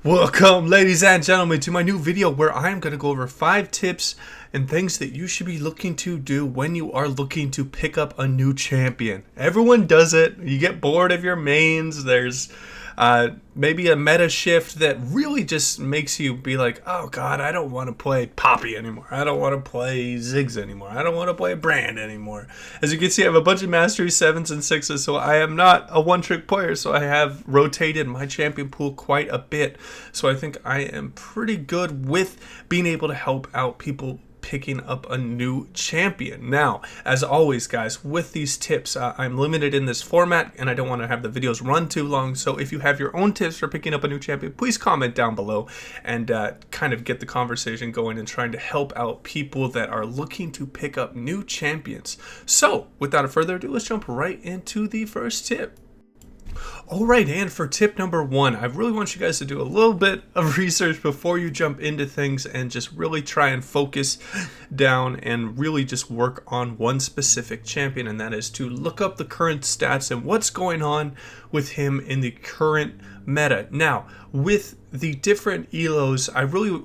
Welcome, ladies and gentlemen, to my new video where I'm going to go over 5 tips and things that you should be looking to do when you are looking to pick up a new champion. Everyone does it. You get bored of your mains. There's maybe a meta shift that really just makes you be like, oh god, I don't want to play Poppy anymore. I don't want to play Ziggs anymore. I don't want to play Brand anymore. As you can see, I have a bunch of Mastery 7s and 6s, so I am not a one-trick player, so I have rotated my champion pool quite a bit. So I think I am pretty good with being able to help out people picking up a new champion. Now, as always, guys, with these tips, I'm limited in this format and I don't want to have the videos run too long. So if you have your own tips for picking up a new champion, please comment down below and kind of get the conversation going and trying to help out people that are looking to pick up new champions. So without further ado, let's jump right into the first tip. Alright, and for tip number 1, I really want you guys to do a little bit of research before you jump into things and just really try and focus down and really just work on one specific champion, and that is to look up the current stats and what's going on with him in the current meta. Now, with the different elos,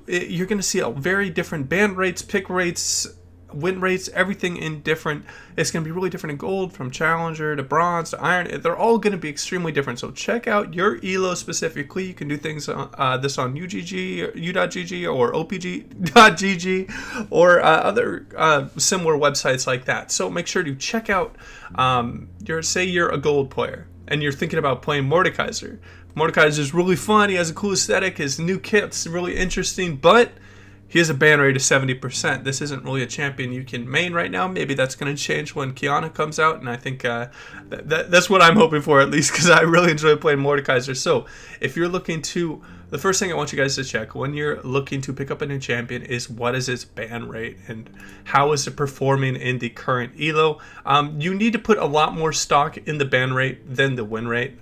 you're going to see a very different ban rates, pick rates, win rates, everything in different. It's going to be really different in gold, from challenger to bronze to iron. They're all going to be extremely different, so check out your elo specifically. You can do things this on UGG or u.gg or opg.gg or other similar websites like that. So make sure to check out say you're a gold player and you're thinking about playing Mordekaiser. Mordekaiser is really fun. He has a cool aesthetic. His new kit's really interesting, but he has a ban rate of 70%. This isn't really a champion you can main right now. Maybe that's going to change when Kiana comes out, and I think that's what I'm hoping for, at least, because I really enjoy playing Mordekaiser. So if you're looking to, the first thing I want you guys to check when you're looking to pick up a new champion is what is its ban rate and how is it performing in the current elo. You need to put a lot more stock in the ban rate than the win rate.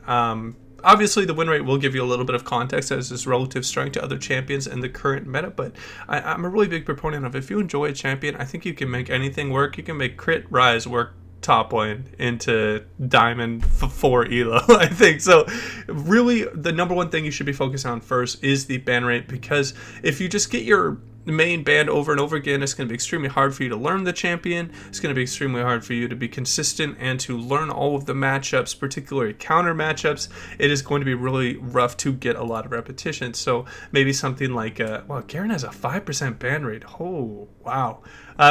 Obviously, the win rate will give you a little bit of context as its relative strength to other champions in the current meta, but I'm a really big proponent of, if you enjoy a champion, I think you can make anything work. You can make Crit Rise work top lane into Diamond 4 elo, I think. So really, the number one thing you should be focused on first is the ban rate, because if you just get your main banned over and over again, it's going to be extremely hard for you to learn the champion. It's going to be extremely hard for you to be consistent and to learn all of the matchups, particularly counter matchups. It is going to be really rough to get a lot of repetition. So maybe something like well, Garen has a 5% ban rate. Oh wow.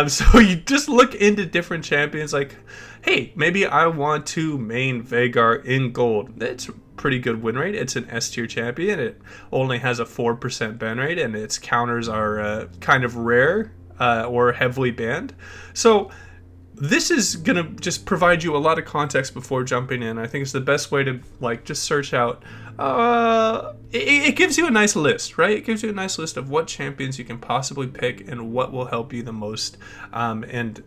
So you just look into different champions, like, hey, maybe I want to main Veigar in gold. It's pretty good win rate. It's an S tier champion. It only has a 4% ban rate, and its counters are kind of rare or heavily banned. So this is gonna just provide you a lot of context before jumping in. I think it's the best way to just search out. It gives you a nice list, right? It gives you a nice list of what champions you can possibly pick and what will help you the most. And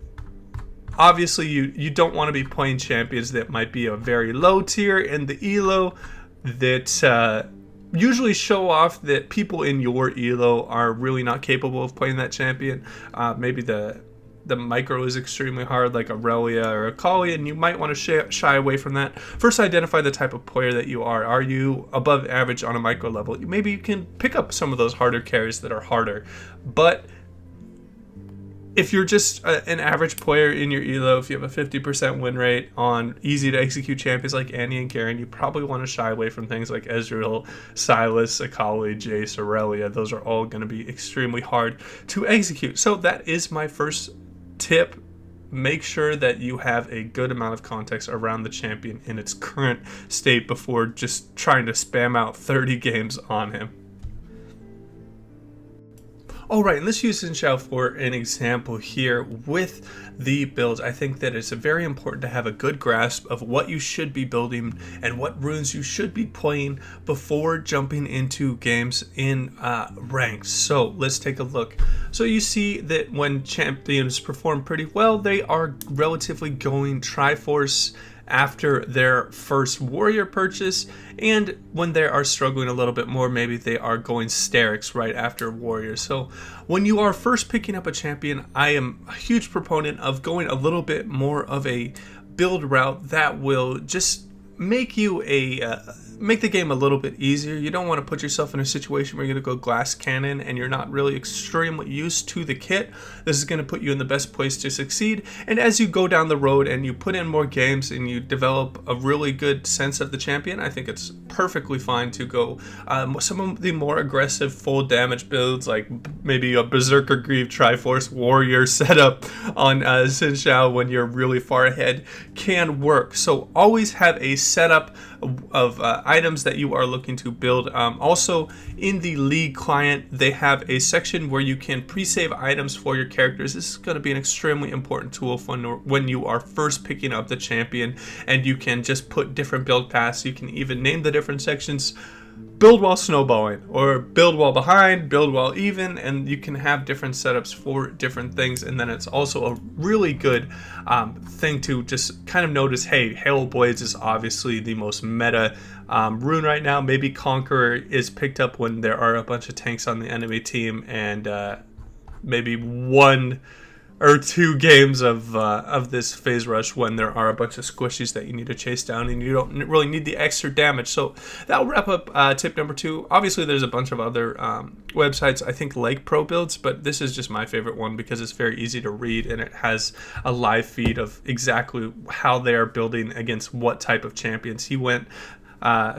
obviously, you don't want to be playing champions that might be a very low tier in the elo that usually show off that people in your elo are really not capable of playing that champion. Maybe the micro is extremely hard, like Aurelia or Akali, and you might want to shy away from that. First, identify the type of player that you are. Are you above average on a micro level? Maybe you can pick up some of those harder carries that are harder. But if you're just an average player in your elo, if you have a 50% win rate on easy to execute champions like Annie and Garen, you probably want to shy away from things like Ezreal, Sylas, Akali, Jace, Aurelia. Those are all going to be extremely hard to execute. So that is my first tip. Make sure that you have a good amount of context around the champion in its current state before just trying to spam out 30 games on him. Alright, and let's use Xin for an example here with the builds. I think that it's very important to have a good grasp of what you should be building and what runes you should be playing before jumping into games in ranks. So let's take a look. So you see that when champions perform pretty well, they are relatively going Triforce after their first warrior purchase, and when they are struggling a little bit more, maybe they are going Sterix right after warrior. So when you are first picking up a champion, I am a huge proponent of going a little bit more of a build route that will just make you a make the game a little bit easier. You don't want to put yourself in a situation where you're going to go glass cannon and you're not really extremely used to the kit. This is going to put you in the best place to succeed. And as you go down the road and you put in more games and you develop a really good sense of the champion, I think it's perfectly fine to go some of the more aggressive full damage builds, like maybe a Berserker Grieve Triforce Warrior setup on Xin Xiao when you're really far ahead can work. So always have a setup of items that you are looking to build. Also, in the League client, they have a section where you can pre-save items for your characters. This is going to be an extremely important tool when you are first picking up the champion, and you can just put different build paths. You can even name the different sections: build while snowballing, or build while behind, build while even, and you can have different setups for different things. And then it's also a really good thing to just kind of notice, hey, Hail Blades is obviously the most meta rune right now. Maybe Conqueror is picked up when there are a bunch of tanks on the enemy team, and maybe 1 or 2 games of this phase rush when there are a bunch of squishies that you need to chase down and you don't really need the extra damage. So that'll wrap up tip number 2. Obviously, there's a bunch of other websites, I think, like Pro Builds, but this is just my favorite one because it's very easy to read and it has a live feed of exactly how they are building against what type of champions.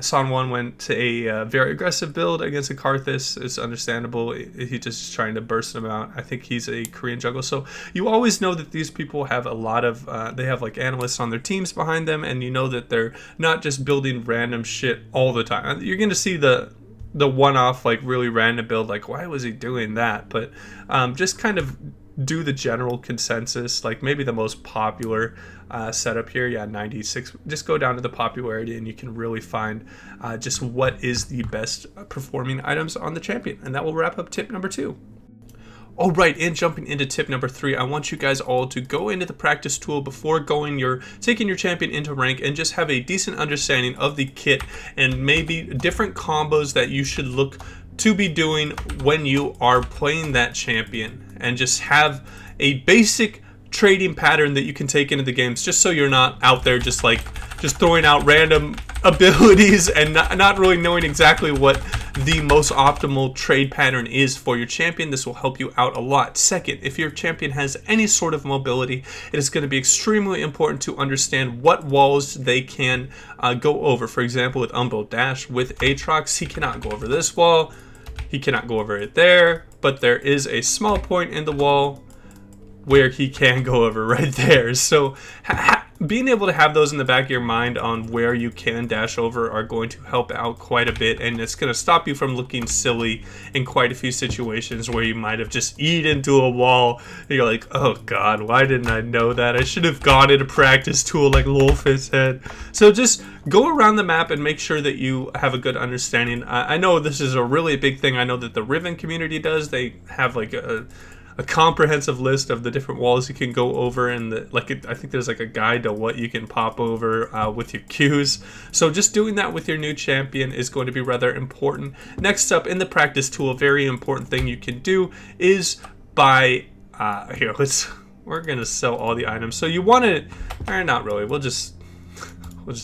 Son 1 went to a very aggressive build against a Karthus. It's understandable. He's just trying to burst him out. I think he's a Korean jungle. So you always know that these people have a lot of, they have like analysts on their teams behind them, and you know that they're not just building random shit all the time. You're going to see the one-off, like really random build, like why was he doing that? But just kind of do the general consensus, like maybe the most popular setup here. Yeah, 96. Just go down to the popularity and you can really find just what is the best performing items on the champion. And that will wrap up tip number 2. All right, and jumping into tip number 3, I want you guys all to go into the practice tool before taking your champion into rank and just have a decent understanding of the kit and maybe different combos that you should look to be doing when you are playing that champion, and just have a basic trading pattern that you can take into the games, just so you're not out there just throwing out random abilities and not really knowing exactly what the most optimal trade pattern is for your champion. This will help you out a lot. Second, if your champion has any sort of mobility, it is going to be extremely important to understand what walls they can go over. For example, with Umbo Dash, with Aatrox, he cannot go over this wall. He cannot go over it there, but there is a small point in the wall where he can go over right there. So being able to have those in the back of your mind on where you can dash over are going to help out quite a bit, and it's going to stop you from looking silly in quite a few situations where you might have just eat into a wall and you're like, oh god, why didn't I know that? I should have gone into practice tool like Lolfist had. So just go around the map and make sure that you have a good understanding. I know this is a really big thing. I know that the Riven community does. They have like a comprehensive list of the different walls you can go over, and I think there's like a guide to what you can pop over with your Qs. So just doing that with your new champion is going to be rather important. Next up in the practice tool, a very important thing you can do is buy we're gonna sell all the items. So you want to, or not really, we'll just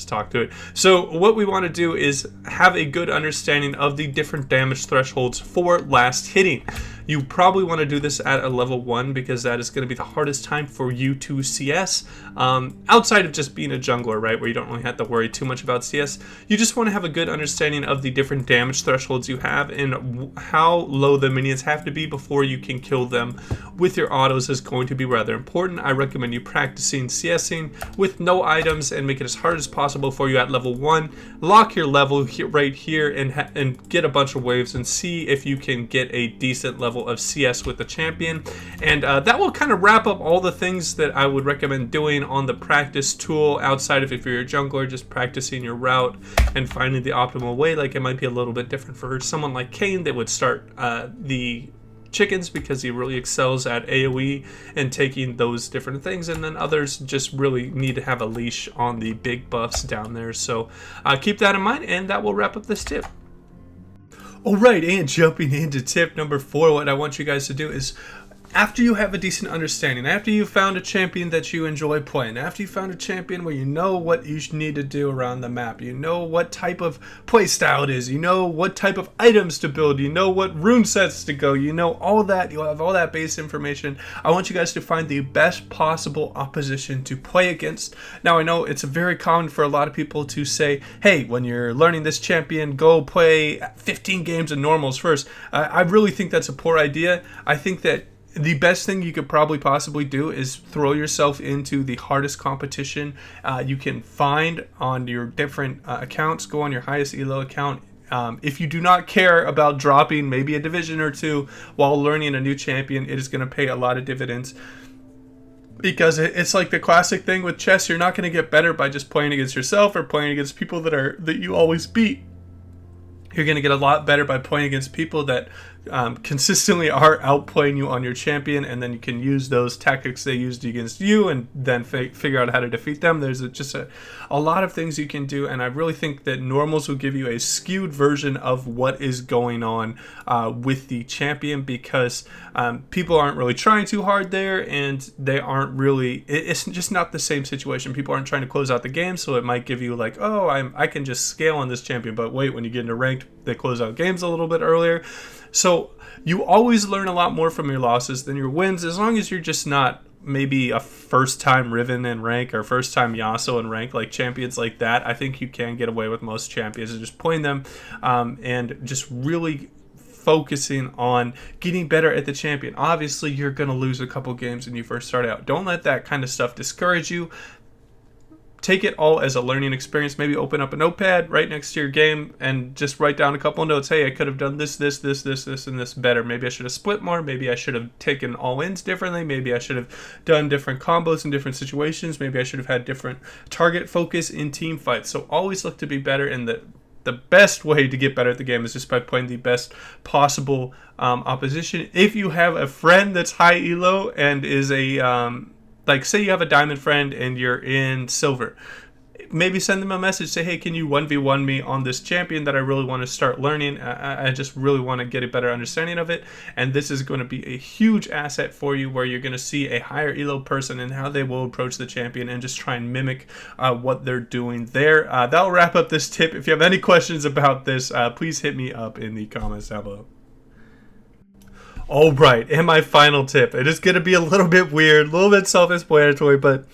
talk to it. So what we want to do is have a good understanding of the different damage thresholds for last hitting. You probably want to do this at a level 1 because that is going to be the hardest time for you to CS. Outside of just being a jungler, right, where you don't really have to worry too much about CS, you just want to have a good understanding of the different damage thresholds you have and how low the minions have to be before you can kill them with your autos is going to be rather important. I recommend you practicing CSing with no items and make it as hard as possible for you at level 1. Lock your level right here and get a bunch of waves and see if you can get a decent level of CS with the champion. And that will kind of wrap up all the things that I would recommend doing on the practice tool, outside of if you're a jungler, just practicing your route and finding the optimal way. Like, it might be a little bit different for someone like Kane that would start the chickens because he really excels at AoE and taking those different things, and then others just really need to have a leash on the big buffs down there. So keep that in mind, and that will wrap up this tip. Alright, and jumping into tip number 4, what I want you guys to do is after you have a decent understanding, after you found a champion that you enjoy playing, after you found a champion where you know what you need to do around the map, you know what type of play style it is, you know what type of items to build, you know what rune sets to go, you know all that, you have all that base information. I want you guys to find the best possible opposition to play against. Now, I know it's very common for a lot of people to say, hey, when you're learning this champion, go play 15 games of normals first. I really think that's a poor idea. I think that the best thing you could probably possibly do is throw yourself into the hardest competition you can find on your different accounts. Go on your highest elo account. If you do not care about dropping maybe a division or two while learning a new champion, it is going to pay a lot of dividends. Because it's like the classic thing with chess. You're not going to get better by just playing against yourself or playing against people that you always beat. You're going to get a lot better by playing against people that consistently are outplaying you on your champion, and then you can use those tactics they used against you and then figure out how to defeat them. There's just a lot of things you can do, and I really think that normals will give you a skewed version of what is going on with the champion, because people aren't really trying too hard there, and they aren't really, it's just not the same situation. People aren't trying to close out the game, so it might give you like, oh, I can just scale on this champion, but wait, when you get into ranked, they close out games a little bit earlier. So you always learn a lot more from your losses than your wins, as long as you're just not maybe a first-time Riven in rank or first-time Yasuo in rank, like champions like that. I think you can get away with most champions and just playing them and just really focusing on getting better at the champion. Obviously, you're going to lose a couple games when you first start out. Don't let that kind of stuff discourage you. Take it all as a learning experience. Maybe open up a notepad right next to your game and just write down a couple of notes. Hey, I could have done this, and this better. Maybe I should have split more. Maybe I should have taken all-ins differently. Maybe I should have done different combos in different situations. Maybe I should have had different target focus in team fights. So always look to be better, and the best way to get better at the game is just by playing the best possible opposition. If you have a friend that's high elo and is a like, say you have a diamond friend and you're in silver, maybe send them a message, say, hey, can you 1v1 me on this champion that I really want to start learning? I just really want to get a better understanding of it, and this is going to be a huge asset for you, where you're going to see a higher elo person and how they will approach the champion and just try and mimic what they're doing there. That'll wrap up this tip. If you have any questions about this, please hit me up in the comments down below. All right, and my final tip. It is going to be a little bit weird, a little bit self-explanatory, but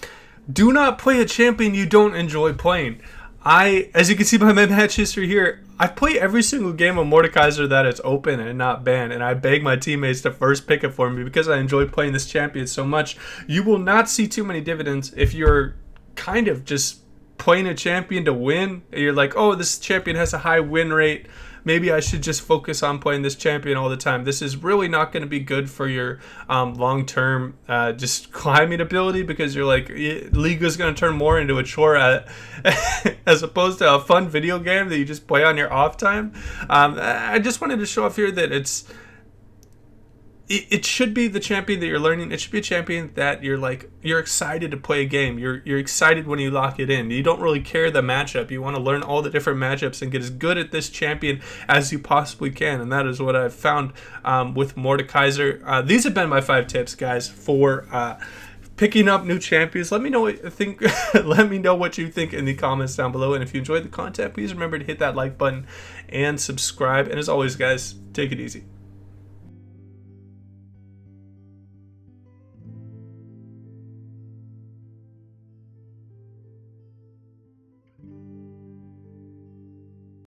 do not play a champion you don't enjoy playing. As you can see by my match history here, I play every single game of Mordekaiser that is open and not banned, and I beg my teammates to first pick it for me because I enjoy playing this champion so much. You will not see too many dividends if you're kind of just playing a champion to win. You're like, oh, this champion has a high win rate. Maybe I should just focus on playing this champion all the time. This is really not going to be good for your long-term just climbing ability, because you're like, League is going to turn more into a chore as opposed to a fun video game that you just play on your off time. I just wanted to show off here that it should be the champion that you're learning. It should be a champion that you're excited to play a game. You're excited when you lock it in. You don't really care the matchup. You want to learn all the different matchups and get as good at this champion as you possibly can. And that is what I've found with Mordekaiser. These have been my 5 tips, guys, for picking up new champions. Let me know what you think. Let me know what you think in the comments down below. And if you enjoyed the content, please remember to hit that like button and subscribe. And as always, guys, take it easy.